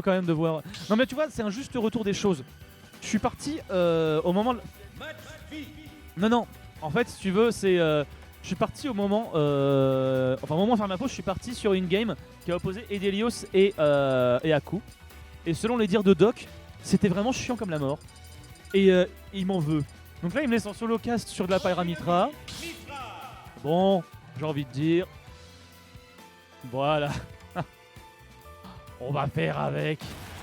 quand même de voir. Non mais tu vois, c'est un juste retour des choses. Je suis parti au moment. Non. En fait, si tu veux, c'est. Je suis parti au moment. Enfin, au moment de faire ma pause, je suis parti sur une game qui a opposé Edelios et Aku. Et selon les dires de Doc, c'était vraiment chiant comme la mort. Et il m'en veut. Donc là, il me laisse en solo cast sur de la Pyra Mitra. Bon, j'ai envie de dire. Voilà. On va faire avec.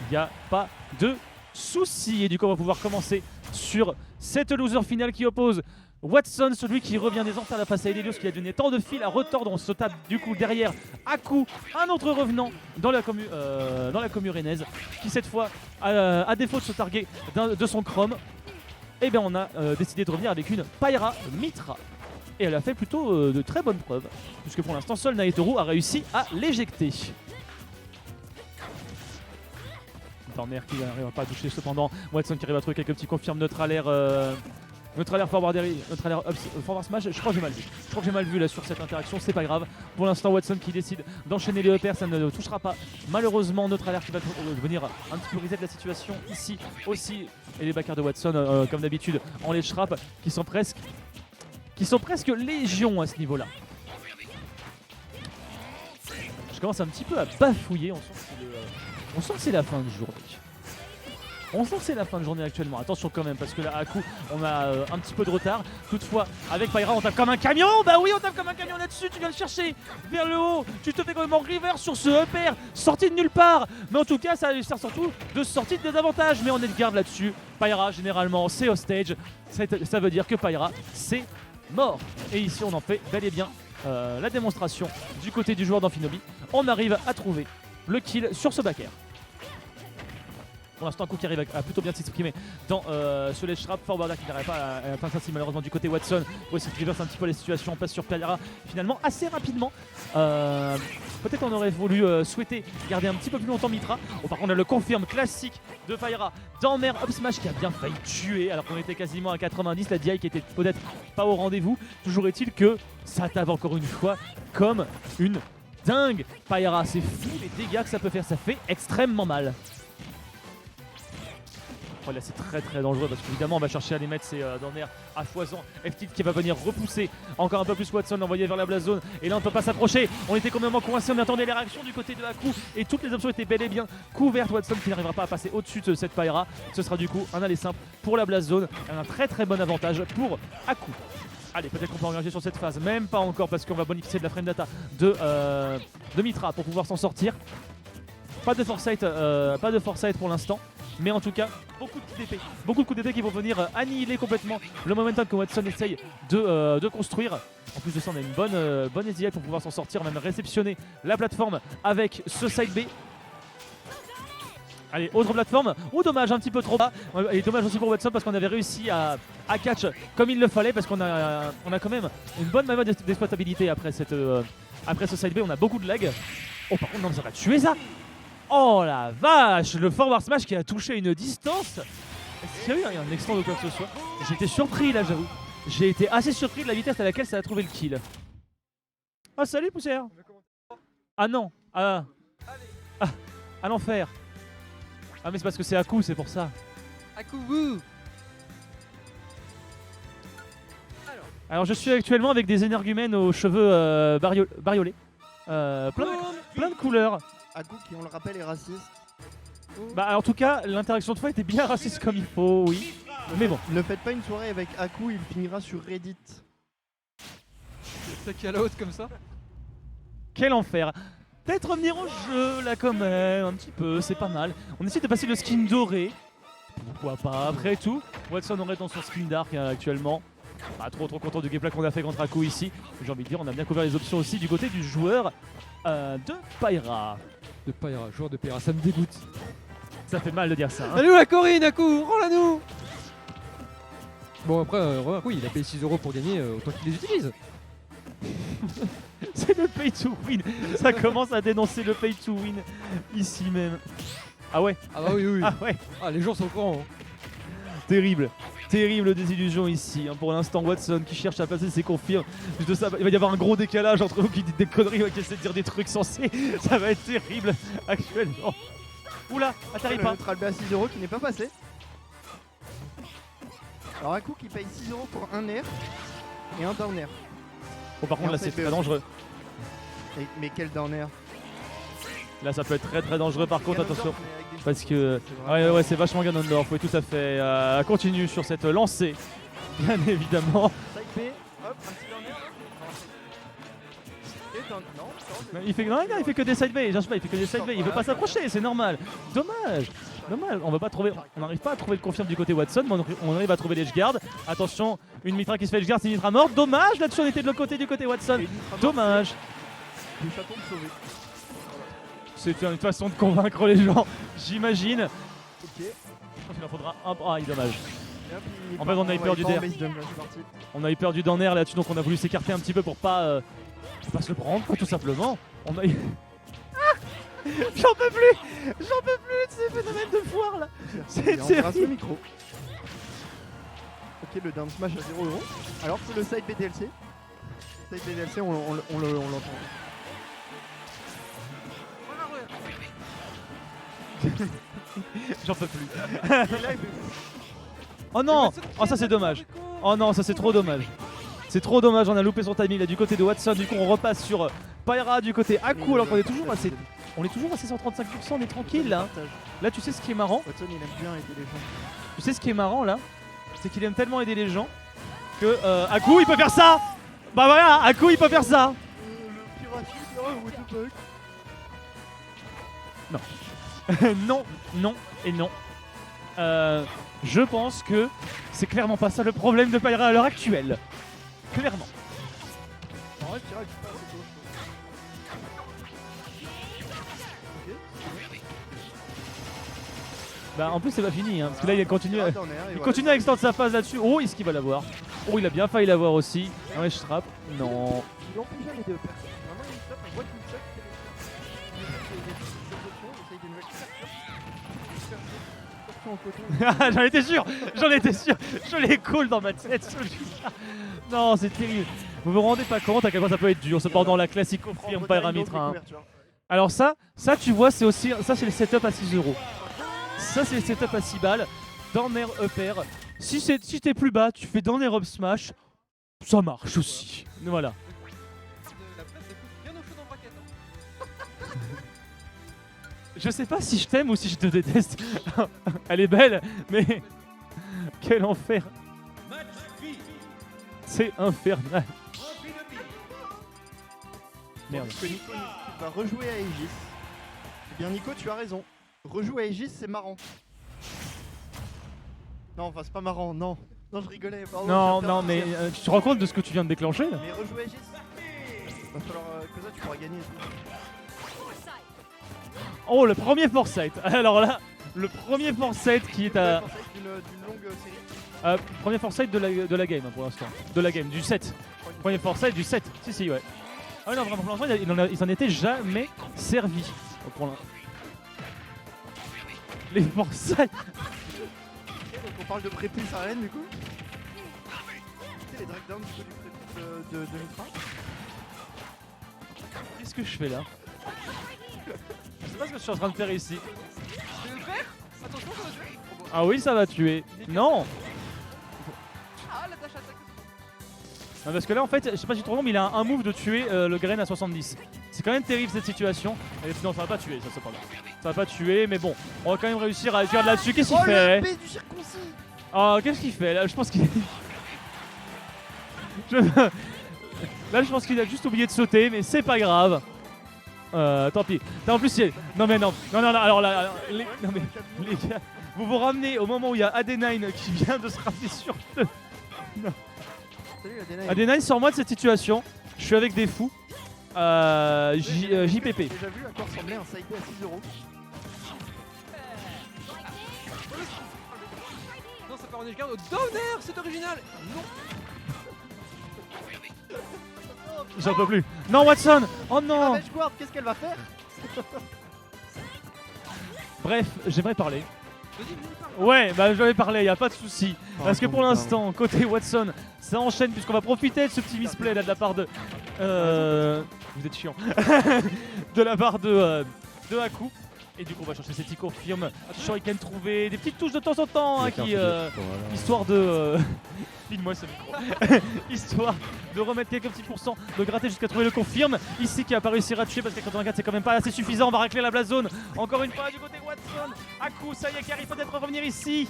Il n'y a pas de souci. Et du coup, on va pouvoir commencer sur cette loser finale qui oppose Watson, celui qui revient des enfers face à Edelios, qui a donné tant de fil à retordre. On se tape du coup derrière Aku, un autre revenant dans la commu rennaise, qui cette fois, à défaut de se targuer de son chrome, eh bien on a décidé de revenir avec une Pyra Mitra. Et elle a fait plutôt de très bonnes preuves, puisque pour l'instant, seul Naetoru a réussi à l'éjecter. Turner qui n'arrive pas à toucher cependant. Watson qui arrive à trouver quelques petits confirmes. Notre alert forward smash. Je crois que j'ai mal vu. Je crois que j'ai mal vu là sur cette interaction. C'est pas grave. Pour l'instant, Watson qui décide d'enchaîner les EPR. Ça ne touchera pas. Malheureusement, notre alert qui va venir un petit peu reset la situation ici aussi. Et les backers de Watson, comme d'habitude, en les shrap qui sont presque légion à ce niveau-là. Je commence un petit peu à bafouiller. On sent que c'est la fin de journée. On sent que c'est la fin de journée actuellement. Attention quand même, parce que là, à coup, on a un petit peu de retard. Toutefois, avec Pyra, on tape comme un camion. Bah oui, on tape comme un camion là-dessus. Tu viens le chercher vers le haut. Tu te fais complètement river sur ce upper. Sorti de nulle part. Mais en tout cas, ça sert surtout de sortie de désavantage. Mais on est de garde là-dessus. Pyra, généralement, c'est hostage. Ça veut dire que Pyra, c'est mort. Et ici, on en fait bel et bien la démonstration du côté du joueur d'Amphinobi. On arrive à trouver le kill sur ce backer. Pour l'instant, Aku qui arrive à plutôt bien s'exprimer dans ce ledge trap. Forwarder qui n'arrive pas à atteindre ça, malheureusement du côté Watson. Pour essayer de reverse un petit peu les situations. On passe sur Pyra finalement assez rapidement. Peut-être on aurait voulu souhaiter garder un petit peu plus longtemps Mitra. Oh, par contre, on a le confirme classique de Pyra dans mer up smash qui a bien failli tuer alors qu'on était quasiment à 90. La DI qui était peut-être pas au rendez-vous. Toujours est-il que ça tape encore une fois comme une dingue. Pyra, c'est fou les dégâts que ça peut faire. Ça fait extrêmement mal. Oh là c'est très dangereux parce qu'évidemment on va chercher à les mettre ces dans à foison. FT qui va venir repousser encore un peu plus Watson, envoyé vers la blast zone. Et là on ne peut pas s'approcher. On était complètement coincé, on attendait les réactions du côté de Aku. Et toutes les options étaient bel et bien couvertes. Watson qui n'arrivera pas à passer au-dessus de cette Pyra. Ce sera du coup un aller simple pour la blast zone. Un très bon avantage pour Aku. Allez, peut-être qu'on peut engager sur cette phase. Même pas encore parce qu'on va bonifier de la frame data de Mitra pour pouvoir s'en sortir. Pas de foresight pour l'instant. Mais en tout cas, beaucoup de coups d'épée qui vont venir annihiler complètement le momentum que Watson essaye de construire. En plus de ça, on a une bonne SDI pour pouvoir s'en sortir, même réceptionner la plateforme avec ce side B. Allez, autre plateforme. Oh dommage, un petit peu trop bas. Et dommage aussi pour Watson parce qu'on avait réussi à catch comme il le fallait parce qu'on a quand même une bonne manière d'exploitabilité après ce side B. On a beaucoup de lag. Oh par contre, non, ça va tuer ça. Oh la vache, le forward smash qui a touché une distance. Est-ce qu'il y a eu un extend de quoi que ce soit? J'ai été surpris là, j'avoue. J'ai été assez surpris de la vitesse à laquelle ça a trouvé le kill. Oh salut poussière. Ah non. À l'enfer. Ah mais c'est parce que c'est Aku, c'est pour ça. Aku woo. Alors je suis actuellement avec des énergumènes aux cheveux bariolés. Plein de couleurs. Aku qui, on le rappelle, est raciste. Bah en tout cas, l'interaction de fois était bien raciste comme il faut, oui. Mais bon. Ne faites pas une soirée avec Aku, il finira sur Reddit. C'est qu'à la haute comme ça. Quel enfer. Peut-être revenir au jeu là quand même, un petit peu, c'est pas mal. On essaie de passer le skin doré. Pourquoi pas, après tout. Watson aurait dans son skin dark actuellement. Pas trop content du gameplay qu'on a fait contre Aku ici. J'ai envie de dire, on a bien couvert les options aussi du côté du joueur de Pyra. De Pyra, joueur de Pyra, ça me dégoûte. Ça fait mal de dire ça. Hein. Allez où la Corinne, Aku, rends-la-nous. Bon après, Aku il a payé 6 € pour gagner, autant qu'il les utilise. C'est le pay to win. Ça commence à dénoncer le pay to win ici même. Ah ouais. Ah bah oui. Ah ouais. Ah les gens sont au courant. Terrible désillusion ici. Hein. Pour l'instant, Watson qui cherche à passer ses confirmes. Juste de ça, il va y avoir un gros décalage entre vous qui dites des conneries et qui essaient de dire des trucs sensés. Ça va être terrible actuellement. Oula, atterris Le pas. neutral B à 6 € qui n'est pas passé. Alors Aku qui paye 6 € pour un air et un down air. Bon, par contre, Et là, un c'est side B très aussi. dangereux. Mais quel down air? Là, ça peut être très très dangereux. Par contre, Ganondorf, attention. mais avec des Parce choses, que. c'est vraiment- Ouais, c'est vachement Ganondorf. Oui, tout à fait. Continue sur cette lancée. Bien évidemment. Side B, hop, un petit down air. Et down- non, ça, Il fait, non, il fait que des side B. Il fait que des side B. Il veut pas s'approcher. C'est normal. Dommage. Dommage. On va pas trouver. On n'arrive pas à trouver de confirme du côté Watson. Mais on arrive à trouver l'edge guard. Attention. Une Mitra qui se fait edge guard. C'est une Mitra morte. Dommage. Là-dessus, on était de l'autre côté du côté Watson. Et une Mitra morte, Dommage. Le chaton de sauver. C'est une façon de convaincre les gens. J'imagine. Ok. Je pense qu'il en faudra un. Ah, dommage. Et hop, il En fait, on a eu peur du part en DR. base jump, là, c'est parti. On a eu perdu d'un air là-dessus, donc on a voulu s'écarter un petit peu pour pas se le prendre, quoi, tout simplement. On a eu. Ah, j'en peux plus de ces phénomènes de foire là. C'est Et on embrasse le terrible. micro. Ok, le down smash à 0 €. Alors que le side BDLC. Side BDLC, on l'entend. J'en peux plus. Et là, il fait- Oh non. Oh, ça c'est dommage. Oh non, ça c'est trop dommage. C'est trop dommage, on a loupé son timing là du côté de Watson. Du coup, on repasse sur Pyra du côté Aku, alors qu'on est toujours assez. On est toujours à 135%, on est tranquille là. Partage. Là, tu sais ce qui est marrant? Watson, il aime bien aider les gens. Tu sais ce qui est marrant là? C'est qu'il aime tellement aider les gens que Aku il peut faire ça! Bah voilà, Aku il peut faire ça! Le pirate, oh, what the fuck. Non, non et non. Je pense que c'est clairement pas ça le problème de Pyra à l'heure actuelle. Clairement. En vrai, pirate, c'est pas assez gauche. Ok. Bah en plus c'est pas fini hein, parce que là il continue, Pirate down air, et il voilà. continue à extendre sa phase là-dessus. Oh, est-ce qu'il va l'avoir? Oh, il a bien failli l'avoir aussi. Un edge trap. Non. Il empêche les deux personnes. Vraiment, il tape, on voit qu'il choque. Il essaye des options, il essaye des nouvelles ouvertures. Au côté. J'en étais sûr, je les coule dans ma tête celui-là. Non, c'est terrible. Vous vous rendez pas compte à quel point ça peut être dur, cependant la classique confirme Pyra Mitra. Hein. Alors ça tu vois, c'est aussi, ça c'est le setup à 6 €. Ça c'est le setup à 6 balles. Down air up air. Si t'es plus bas, tu fais down air up smash. Ça marche aussi. Voilà. La place écoute bien au chaud dans le bracket. Hein. Je sais pas si je t'aime ou si je te déteste. Elle est belle, mais quel enfer. C'est infernal. Merde. Parce que Nico va rejouer à Aegis. Eh bien Nico, tu as raison. Rejouer à Aegis, c'est marrant. Non, enfin c'est pas marrant, non. Non, je rigolais. Pardon, Non, je viens de non, faire mais un tu te rends compte de ce que tu viens de déclencher là? Mais rejouer à Aegis. Va falloir que ça, tu pourras gagner. et tout. Oh, le premier foresight. Alors là, le premier foresight qui est à... D'une longue série. Premier foresight de la game hein, pour l'instant. De la game, du 7. Premier foresight du 7. Si, ouais. Ah oui, non, vraiment, pour l'instant, il s'en était jamais servi. Pour l'instant. Les foresight. Ok, donc on parle de prépuce à Rennes du coup. Tu sais, les drag downs du coup du prépuce de Mitra. Qu'est-ce que je fais là? Je sais pas ce que je suis en train de faire ici. Tu veux le faire? Attention, ça va tuer. Oh, bon. Ah oui, ça va tuer. Non. Ah, la dash attaque. Non, parce que là en fait, je sais pas si tu te rends compte, mais il a un move de tuer le Garen à 70. C'est quand même terrible cette situation. Et non, ça va pas tuer, ça c'est pas grave. Ça va pas tuer, mais bon, on va quand même réussir à faire de là-dessus. Qu'est-ce qu'il Oh fait? le P du circoncis. Oh, qu'est-ce qu'il fait là? Je pense qu'il. Là, je pense qu'il a juste oublié de sauter, mais c'est pas grave. Tant pis. En plus, non mais non, alors là, non mais les gars, vous vous ramenez au moment où il y a AD9 qui vient de se ramener sur le. Salut la Dena. AD9 sors-moi de cette situation. Je suis avec des fous. JPP. J'ai déjà vu à quoi ressemblait un side B à 6 €. Non, ça part en edge guard au downer, c'est original. Non. J'en peux plus. Non, Watson. Oh non. Savage Guard, qu'est-ce qu'elle va faire? Bref, j'aimerais parler. Vas-y, viens, parle. Ouais, bah je vais parler, y a pas de souci. Parce que pour l'instant, côté Watson, ça enchaîne puisqu'on va profiter de ce petit misplay là de la part de. Vous êtes chiant. De la part de Aku. Et du coup on va chercher cette confirme. Shuriken trouvé, des petites touches de temps en temps hein, qui, Voilà. histoire de... File-moi ce micro. Histoire de remettre quelques petits pourcents, de gratter jusqu'à trouver le confirme. Ici qui a pas réussi à tuer parce que 84 c'est quand même pas assez suffisant. On va racler la blast zone. Encore une fois du côté de Watson. Aku, ça y est, qui arrive peut-être à revenir ici.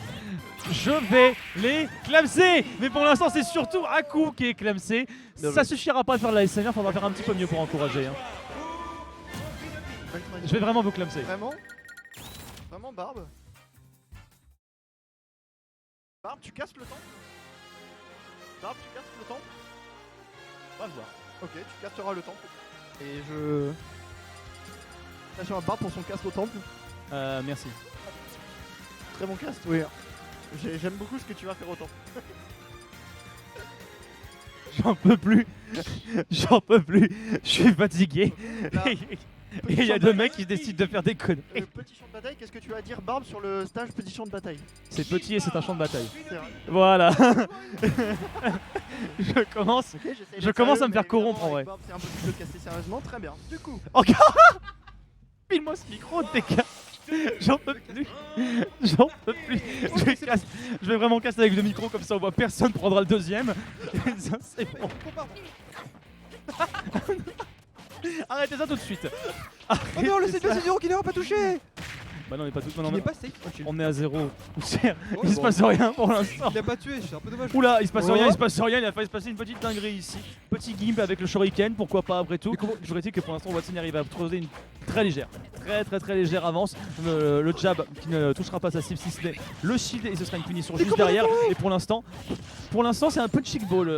Je vais les clamser. Mais pour l'instant c'est surtout Aku qui est clamsé. Ça suffira pas de faire de la SMR, faudra faire un petit peu mieux pour encourager. Hein. Je vais vraiment vous clamser. Vraiment? Vraiment, Barbe? Barbe, tu casses le temps? Barbe, tu casses le temps? On va voir. Ok, tu casseras le temple. Et je... Attention à Barbe pour son casque au temple. Merci. Très bon cast, oui. J'aime beaucoup ce que tu vas faire au temple. J'en peux plus. J'en peux plus. Je suis fatigué. Là, Et il y a deux mecs qui décident de faire des conneries. Petit champ de bataille, qu'est-ce que tu vas dire, Barbe, sur le stage petit champ de bataille? C'est petit et c'est un champ de bataille. C'est vrai. Voilà. Je commence. Ok, j'essaie Je d'être commence sérieux, à me faire mais corrompre, évidemment, en avec Barbe, c'est un peu plus de casser sérieusement, très bien. Du coup, Encore. File-moi ce micro, TK. J'en peux plus. J'en peux plus. Je vais vraiment casser avec le micro comme ça on voit personne prendra le deuxième. Ça c'est bon. Arrêtez ça tout de suite. Oh non, le Arrêtez ça. 7-0 qui n'aura pas touché. Bah non on est pas tous. Il Non, n'est non, pas safe. Oh, chill. on est à 0. Il Ouais, se bon. passe rien pour l'instant. Il a pas tué, c'est un peu dommage. Oula, il se passe Oh. rien, il se passe rien, il a failli se passer une petite dinguerie ici. Petit gimp avec le shuriken, pourquoi pas après tout. Mais comment- Je voudrais dire que pour l'instant Watson arrive à trouver une très légère, très légère avance. Le jab qui ne touchera pas sa cible si ce n'est le shield et ce sera une punition juste derrière. Et pour l'instant c'est un punching ball.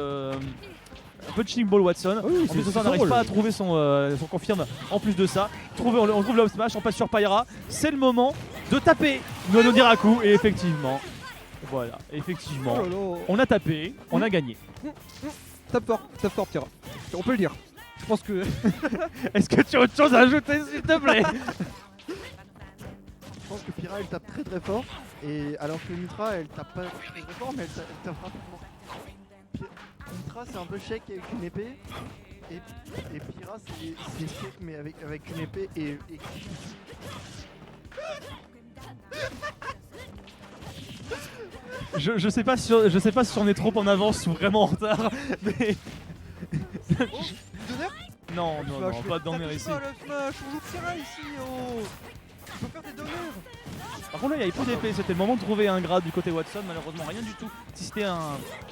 Un punching ball Watson. Oui, En plus de ça, on n'arrive pas à trouver son confirme. En plus de ça, on trouve l'up smash, on passe sur Pyra. C'est le moment de taper Nono Diraku. Et effectivement, voilà, effectivement, Oh là là. on a tapé, on a gagné. Tape fort, Pierre. On peut le dire. Je pense que. Est-ce que tu as autre chose à ajouter s'il te plaît? je pense que Pyra elle tape très fort. Et alors que Mitra elle tape pas très fort, mais elle tape rapidement. Mitra c'est un peu shake avec une épée. Et Pyra c'est shake mais avec une épée et Je sais pas si on est trop en avance ou vraiment en retard, mais Donner. non, pas de dormir ici. Pas le smash, on joue Pierre ici, oh. Il faut faire des donneurs. Par contre là il y avait plus d'épée, c'était le moment de trouver un grade du côté Watson, malheureusement rien du tout. Si c'était un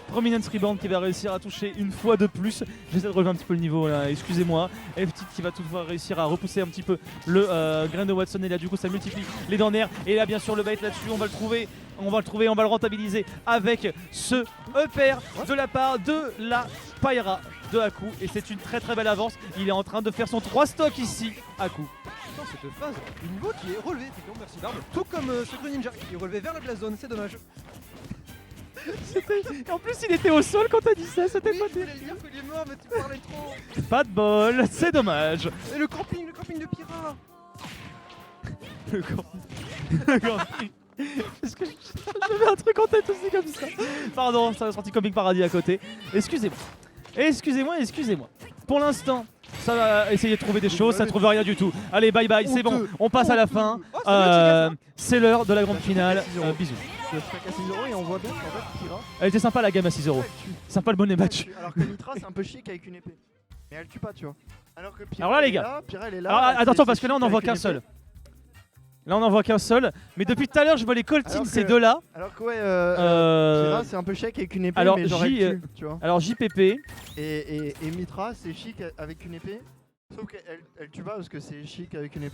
Prominence Rebound qui va réussir à toucher une fois de plus, j'essaie de relever un petit peu le niveau là, excusez-moi. FT qui va toutefois réussir à repousser un petit peu le grain de Watson et là du coup ça multiplie les dents nerfs. Et là bien sûr le bait là-dessus, on va le trouver, on va le rentabiliser avec ce upper de la part de la Pyra de Aku. Et c'est une très belle avance, il est en train de faire son 3 stock ici, Aku. Dans cette phase, le niveau qui est relevé, effectivement, merci Barbe. Tout comme ce Greninja qui est relevé vers la blast zone, c'est dommage. Et en plus il était au sol quand t'as dit ça, c'était Oui, pas je voulais le dire qu'il est mort, mais tu parlais trop. pas de bol, c'est dommage. Et le camping de Pyra. Le camping. Est-ce que j'avais un truc en tête aussi comme ça? Pardon, ça a sorti Camping Paradis à côté. Excusez-moi. Pour l'instant, ça va essayer de trouver des choses, ça trouve rien du tout. Allez, bye bye, c'est bon, on passe à la fin. Oh, c'est bien, c'est bien, C'est l'heure de la grande finale. Bisous. je stack à 6€ et on voit bien qu'en fait Pyra Elle était sympa la gamme à 6€. elle tue. Sympa le bonnet match. Alors que Mitra c'est un peu chic avec une épée. Mais elle tue pas, tu vois. Alors que Pyra, Alors là, les elle est gars. là, Pyra, elle est là. Alors c'est- attention c'est parce que là on chic n'en voit avec une qu'un seul. épée. Là on n'en voit qu'un seul. Mais depuis tout à l'heure je vois les coltines Alors ces que- deux-là. Alors que ouais, Euh, Pyra c'est un peu chic avec une épée, alors, mais genre elle J, tue, tu vois. Alors JPP. Et Mitra c'est chic avec une épée, sauf qu'elle tue pas parce que c'est chic avec une épée.